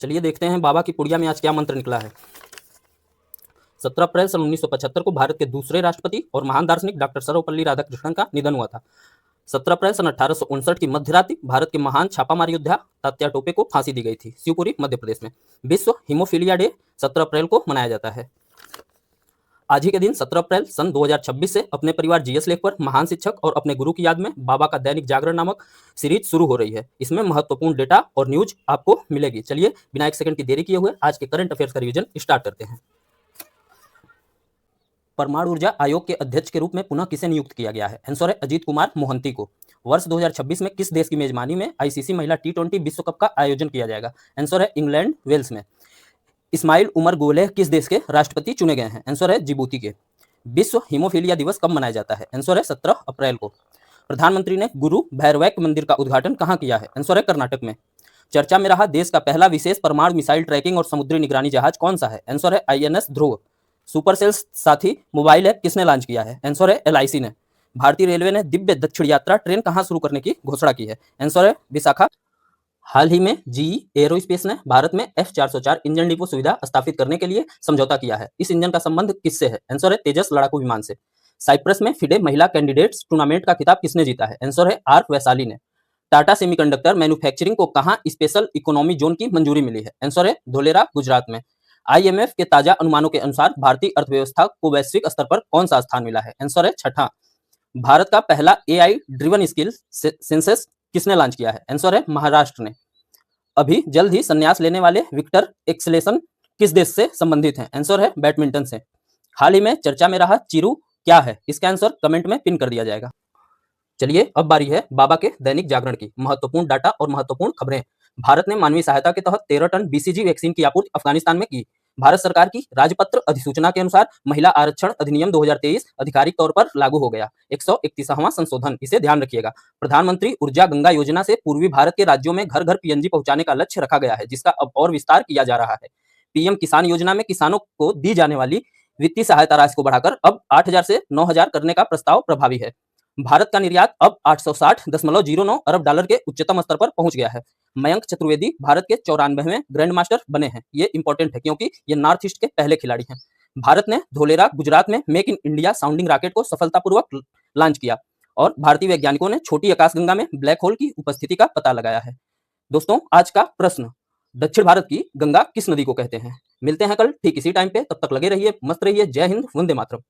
चलिए देखते हैं बाबा की पुड़िया में आज क्या मंत्र निकला है। 17 अप्रैल सन 1975 को भारत के दूसरे राष्ट्रपति और महान दार्शनिक डॉक्टर सर्वपल्ली राधाकृष्णन का निधन हुआ था। 17 अप्रैल सन 1859 की मध्य रात्रि भारत के महान छापामार योद्धा तात्या टोपे को फांसी दी गई थी, शिवपुरी मध्य प्रदेश में। विश्व हीमोफीलिया डे 17 अप्रैल को मनाया जाता है। आज ही के दिन 17 अप्रैल सन 2026 से अपने परिवार जीएस लेख पर महान शिक्षक और अपने गुरु की याद में बाबा का दैनिक जागरण नामक सीरीज शुरू हो रही है। इसमें महत्वपूर्ण डेटा और न्यूज आपको मिलेगी। चलिए बिना एक सेकंड की देरी किए हुए आज के करंट अफेयर्स का रिवीजन स्टार्ट करते हैं। परमाणु ऊर्जा आयोग के अध्यक्ष के रूप में पुनः किसे नियुक्त किया गया है? आंसर है अजीत कुमार मोहंती को। वर्ष 2026 में किस देश की मेजबानी में आईसीसी महिला टी20 विश्व कप का आयोजन किया जाएगा? आंसर है इंग्लैंड वेल्स में। इस्माइल उमर गोलेह किस देश के राष्ट्रपति चुने गए हैं? आंसर है जिबूती के। विश्व हीमोफीलिया दिवस कब मनाया जाता है? आंसर है 17 अप्रैल को। प्रधानमंत्री ने गुरु भैरवैक मंदिर का उद्घाटन कहाँ किया है? आंसर है कर्नाटक में। चर्चा में रहा देश का पहला विशेष परमाणु मिसाइल ट्रैकिंग और समुद्री निगरानी जहाज कौन सा है? आंसर है आईएनएस ध्रुव। सुपरसेल साथी मोबाइल ऐप किसने लॉन्च किया है? आंसर है एलआईसी ने। भारतीय रेलवे ने दिव्य दक्षिण यात्रा ट्रेन कहाँ शुरू करने की घोषणा की है? आंसर है विशाखा। हाल ही में जीई एरोस्पेस ने भारत में F404 इंजन डिपो सुविधा स्थापित करने के लिए समझौता किया है। इस इंजन का संबंध किससे है? आंसर है तेजस लड़ाकू विमान से। साइप्रस में फिडे महिला कैंडिडेट्स टूर्नामेंट का खिताब किसने जीता है? आंसर है आर वैशाली ने। टाटा सेमीकंडक्टर मैन्युफैक्चरिंग को कहां स्पेशल इकोनॉमी जोन की मंजूरी मिली है? आंसर है धोलेरा गुजरात में। आईएमएफ के ताजा अनुमानों के अनुसार भारतीय अर्थव्यवस्था को वैश्विक स्तर पर कौन सा स्थान मिला है? आंसर है छठा। भारत का पहला एआई ड्रिवन स्किल सेंसस किसने लॉन्च किया है? आंसर है महाराष्ट्र ने। अभी जल्द ही संन्यास लेने वाले विक्टर एक्सेलेसन किस देश से संबंधित हैं? आंसर है बैडमिंटन से। हाल ही में चर्चा में रहा चिरू क्या है? इसका आंसर कमेंट में पिन कर दिया जाएगा। चलिए अब बारी है बाबा के दैनिक जागरण की। महत्वपूर्ण डाटा और महत्वपूर्ण खबरें। भारत ने मानवीय सहायता के तहत 13 टन बीसीजी वैक्सीन की आपूर्ति अफगानिस्तान में की। भारत सरकार की राजपत्र अधिसूचना के अनुसार महिला आरक्षण अधिनियम 2023 आधिकारिक तौर पर लागू हो गया। 131वां संशोधन, इसे ध्यान रखिएगा। प्रधानमंत्री ऊर्जा गंगा योजना से पूर्वी भारत के राज्यों में घर घर पीएनजी पहुंचाने का लक्ष्य रखा गया है, जिसका अब और विस्तार किया जा रहा है। पीएम किसान योजना में किसानों को दी जाने वाली वित्तीय सहायता राशि को बढ़ाकर अब 8,000 से 9,000 करने का प्रस्ताव प्रभावी है। भारत का निर्यात अब 860.09 अरब डॉलर के उच्चतम स्तर पर पहुंच गया है। मयंक चतुर्वेदी भारत के 94वें ग्रैंड मास्टर बने हैं। ये इंपॉर्टेंट है क्योंकि ये नॉर्थ ईस्ट के पहले खिलाड़ी हैं। भारत ने धोलेरा गुजरात में make in India sounding rocket को सफलतापूर्वक लॉन्च किया और भारतीय वैज्ञानिकों ने छोटी आकाशगंगा में ब्लैक होल की उपस्थिति का पता लगाया है। दोस्तों आज का प्रश्न, दक्षिण भारत की गंगा किस नदी को कहते हैं? मिलते हैं कल ठीक इसी टाइम पे, तब तक लगे रहिए, मस्त रहिए। जय हिंद, वंदे मातरम।